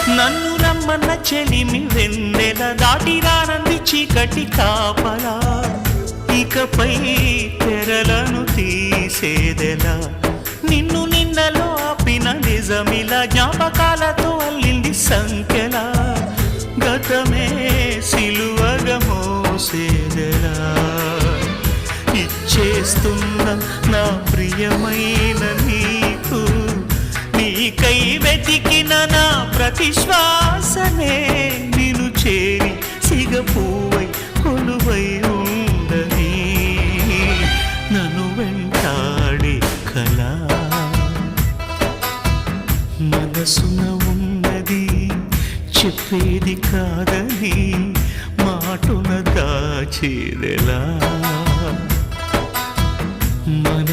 నన్ను రమ్మన్న చెలిమి వెన్నెల దాటి రానంది చీకటి కాపలా ఇకపై తెరలను తీసేదెలా నిన్ను నిన్నలో ఆపిన నిజమిలా జ్ఞాపకాలతో అల్లింది సంఖ్యలా గతమే సిలువగా మోసేదెలా ఇచ్చేస్తున్న నా ప్రియమైన నీకు నీకై వెతికిన నా ప్రతి శ్వాసనే నిన్ను చేరి సిగపువ్వై కొలువై ఉండని నన్ను వెంటాడే కళ మనసున ఉన్నది చెప్పేది కాదని మాటున దాచేదెలా మన